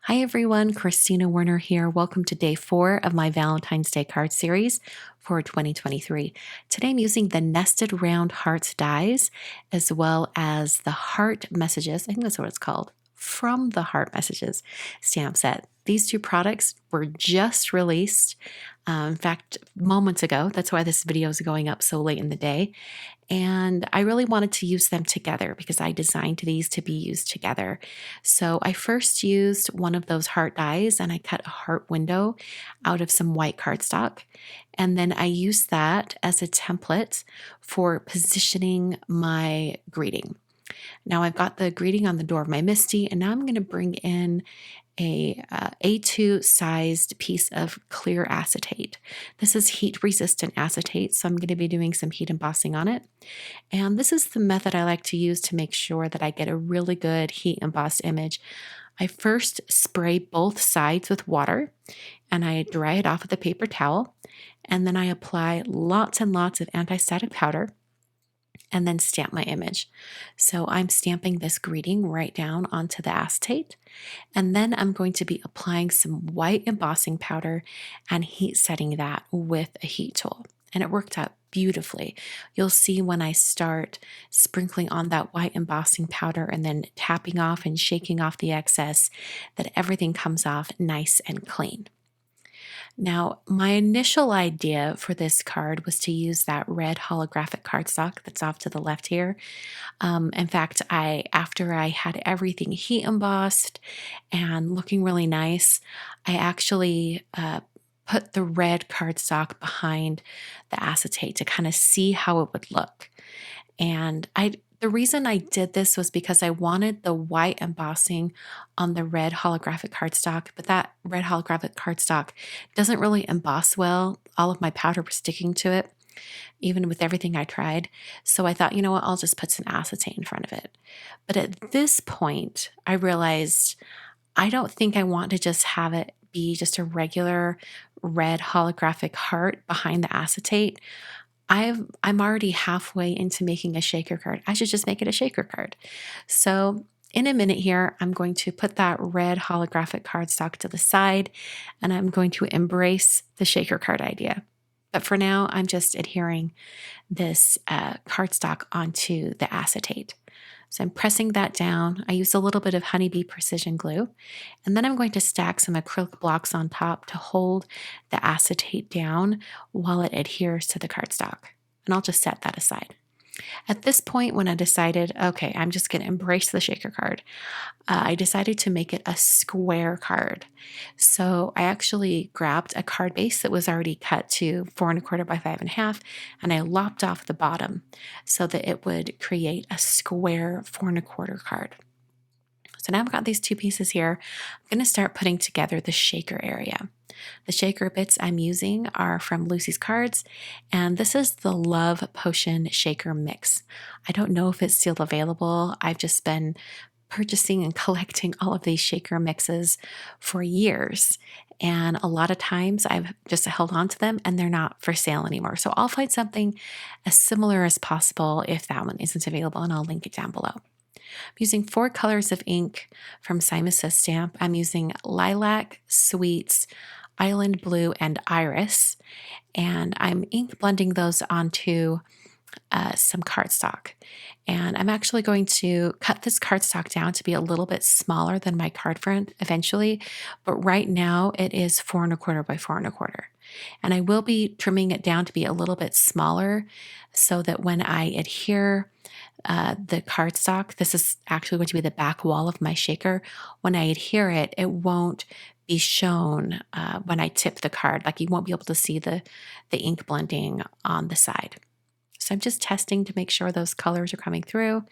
Hi everyone, Christina Werner here. Welcome to day 4 of my Valentine's Day card series for 2023. Today I'm using the Nested Round Hearts dies as well as the Heart Messages, I think that's what it's called, from the Heart Messages stamp set. These two products were just released, in fact, moments ago. That's why this video is going up so late in the day. And I really wanted to use them together because I designed these to be used together. So I first used one of those heart dies and I cut a heart window out of some white cardstock. And then I used that as a template for positioning my greeting. Now I've got the greeting on the door of my MISTI, and now I'm going to bring in a A2 sized piece of clear acetate. This is heat resistant acetate, so I'm going to be doing some heat embossing on it. And this is the method I like to use to make sure that I get a really good heat embossed image. I first spray both sides with water and I dry it off with a paper towel, and then I apply lots and lots of anti-static powder and then stamp my image. So I'm stamping this greeting right down onto the acetate, and then I'm going to be applying some white embossing powder and heat setting that with a heat tool. And it worked out beautifully. You'll see when I start sprinkling on that white embossing powder and then tapping off and shaking off the excess that everything comes off nice and clean. Now, my initial idea for this card was to use that red holographic cardstock that's off to the left here. In fact, after I had everything heat embossed and looking really nice, I actually put the red cardstock behind the acetate to kind of see how it would look. And the reason I did this was because I wanted the white embossing on the red holographic cardstock, but that red holographic cardstock doesn't really emboss well. All of my powder was sticking to it, even with everything I tried. So I thought, you know what, I'll just put some acetate in front of it. But at this point, I realized I don't think I want to just have it be just a regular red holographic heart behind the acetate. I'm already halfway into making a shaker card. I should just make it a shaker card. So in a minute here, I'm going to put that red holographic cardstock to the side, and I'm going to embrace the shaker card idea. But for now, I'm just adhering this cardstock onto the acetate. So I'm pressing that down. I use a little bit of honeybee precision glue, and then I'm going to stack some acrylic blocks on top to hold the acetate down while it adheres to the cardstock. And I'll just set that aside. At this point, when I decided, okay, I'm just going to embrace the shaker card, I decided to make it a square card. So I actually grabbed a card base that was already cut to 4 1/4 by 5 1/2, and I lopped off the bottom so that it would create a square 4 1/4 card. So now I've got these two pieces here. I'm going to start putting together the shaker area. The shaker bits I'm using are from Lucy's Cards, and this is the Love Potion Shaker Mix. I don't know if it's still available. I've just been purchasing and collecting all of these shaker mixes for years, and a lot of times I've just held on to them and they're not for sale anymore. So I'll find something as similar as possible if that one isn't available, and I'll link it down below. I'm using 4 colors of ink from Simon Says Stamp. I'm using Lilac, Sweets, Island Blue, and Iris, and I'm ink blending those onto some cardstock. And I'm actually going to cut this cardstock down to be a little bit smaller than my card front eventually, but right now it is 4 1/4 by 4 1/4. And I will be trimming it down to be a little bit smaller so that when I adhere the cardstock, this is actually going to be the back wall of my shaker. When I adhere it, it won't be shown when I tip the card. Like you won't be able to see the ink blending on the side. So I'm just testing to make sure those colors are coming through,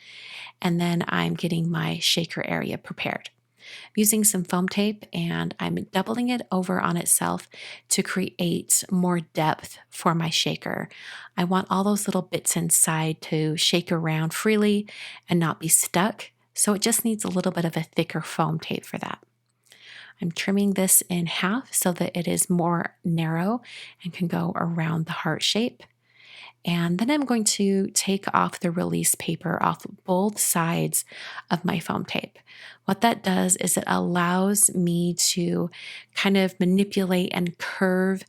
and then I'm getting my shaker area prepared. I'm using some foam tape and I'm doubling it over on itself to create more depth for my shaker. I want all those little bits inside to shake around freely and not be stuck, so it just needs a little bit of a thicker foam tape for that. I'm trimming this in half so that it is more narrow and can go around the heart shape. And then I'm going to take off the release paper off both sides of my foam tape. What that does is it allows me to kind of manipulate and curve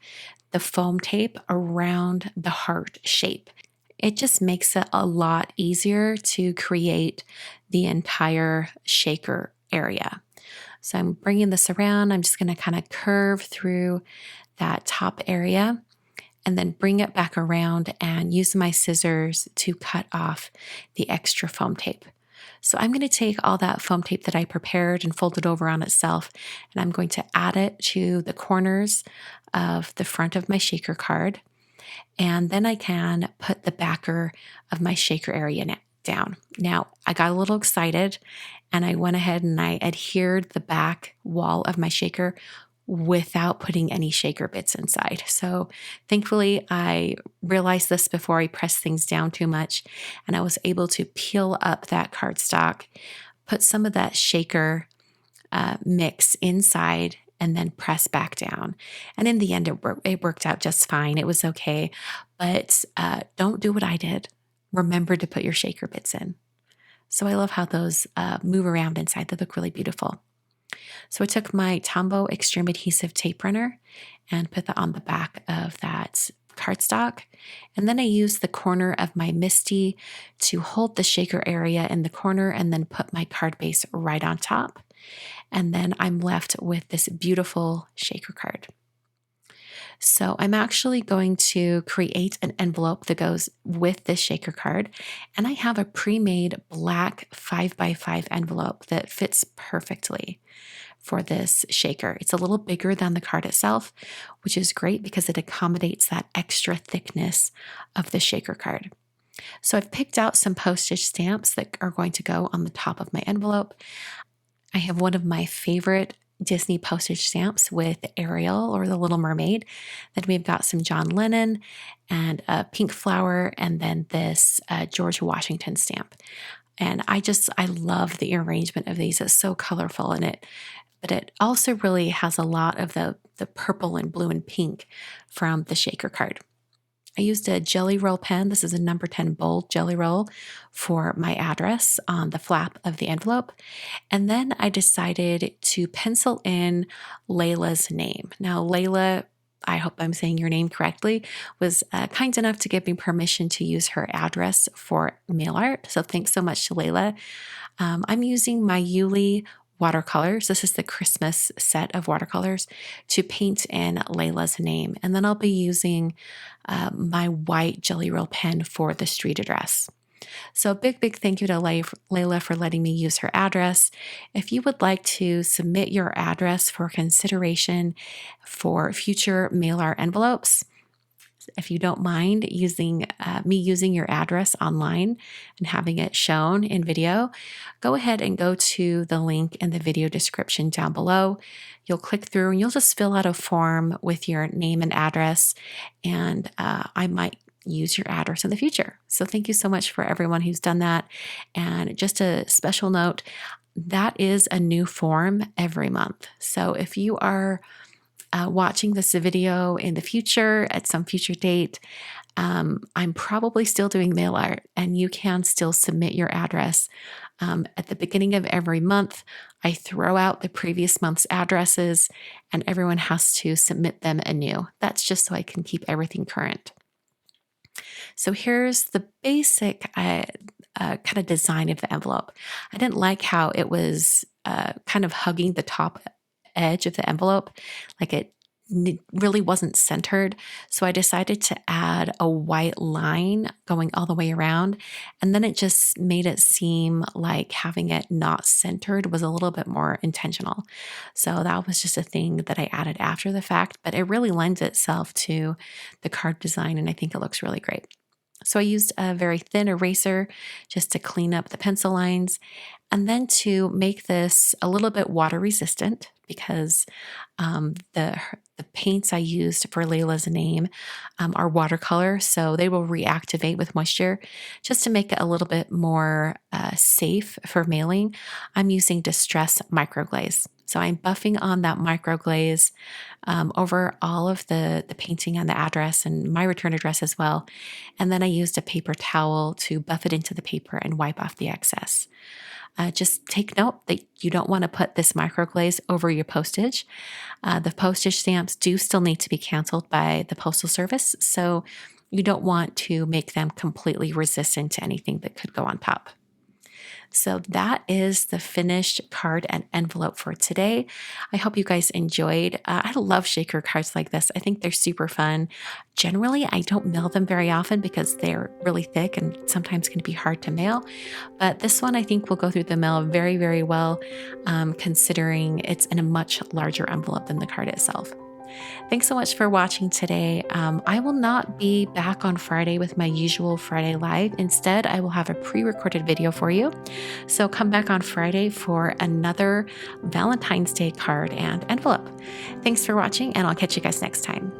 the foam tape around the heart shape. It just makes it a lot easier to create the entire shaker area. So I'm bringing this around. I'm just going to kind of curve through that top area and then bring it back around and use my scissors to cut off the extra foam tape. So I'm going to take all that foam tape that I prepared and folded over on itself, and I'm going to add it to the corners of the front of my shaker card. And then I can put the backer of my shaker area down. Now, I got a little excited and I went ahead and I adhered the back wall of my shaker without putting any shaker bits inside. So thankfully, I realized this before I pressed things down too much, and I was able to peel up that cardstock, put some of that shaker mix inside, and then press back down. And in the end, it worked out just fine. It was okay. But don't do what I did. Remember to put your shaker bits in. So I love how those move around inside. They look really beautiful. So I took my Tombow Extreme Adhesive Tape Runner and put that on the back of that cardstock. And then I used the corner of my MISTI to hold the shaker area in the corner and then put my card base right on top. And then I'm left with this beautiful shaker card. So I'm actually going to create an envelope that goes with this shaker card. And I have a pre-made black 5x5 envelope that fits perfectly for this shaker. It's a little bigger than the card itself, which is great because it accommodates that extra thickness of the shaker card. So I've picked out some postage stamps that are going to go on the top of my envelope. I have one of my favorite Disney postage stamps with Ariel or the Little Mermaid. Then we've got some John Lennon and a pink flower, and then this George Washington stamp. And I love the arrangement of these. It's so colorful but it also really has a lot of the purple and blue and pink from the shaker card. I used a Jelly Roll pen. This is a number 10 bold Jelly Roll for my address on the flap of the envelope. And then I decided to pencil in Layla's name. Now, Layla, I hope I'm saying your name correctly, was kind enough to give me permission to use her address for mail art. So thanks so much to Layla. I'm using my Yuli watercolors. This is the Christmas set of watercolors to paint in Layla's name. And then I'll be using my white Jelly Roll pen for the street address. So a big thank you to Layla for letting me use her address. If you would like to submit your address for consideration for future mail art envelopes, if you don't mind using me using your address online and having it shown in video, go ahead and go to the link in the video description down below. You'll click through and you'll just fill out a form with your name and address, and I might use your address in the future. So thank you so much for everyone who's done that. And just a special note, that is a new form every month. So if you are watching this video in the future at some future date, I'm probably still doing mail art, and you can still submit your address. At the beginning of every month, I throw out the previous month's addresses, and everyone has to submit them anew. That's just so I can keep everything current. So here's the basic kind of design of the envelope. I didn't like how it was kind of hugging the top edge of the envelope, like it really wasn't centered. So I decided to add a white line going all the way around, and then it just made it seem like having it not centered was a little bit more intentional. So that was just a thing that I added after the fact, but it really lends itself to the card design, and I think it looks really great. So I used a very thin eraser just to clean up the pencil lines, and then to make this a little bit water resistant, because the paints I used for Layla's name are watercolor, so they will reactivate with moisture. Just to make it a little bit more safe for mailing, I'm using Distress Microglaze. So I'm buffing on that micro glaze over all of the painting and the address and my return address as well. And then I used a paper towel to buff it into the paper and wipe off the excess. Just take note that you don't want to put this microglaze over your postage. The postage stamps do still need to be canceled by the Postal Service, so you don't want to make them completely resistant to anything that could go on top. So that is the finished card and envelope for today. I hope you guys enjoyed. I love shaker cards like this. I think they're super fun. Generally, I don't mail them very often because they're really thick and sometimes can be hard to mail. But this one I think will go through the mail very, very well, considering it's in a much larger envelope than the card itself. Thanks so much for watching today. I will not be back on Friday with my usual Friday Live. Instead, I will have a pre-recorded video for you. So come back on Friday for another Valentine's Day card and envelope. Thanks for watching, and I'll catch you guys next time.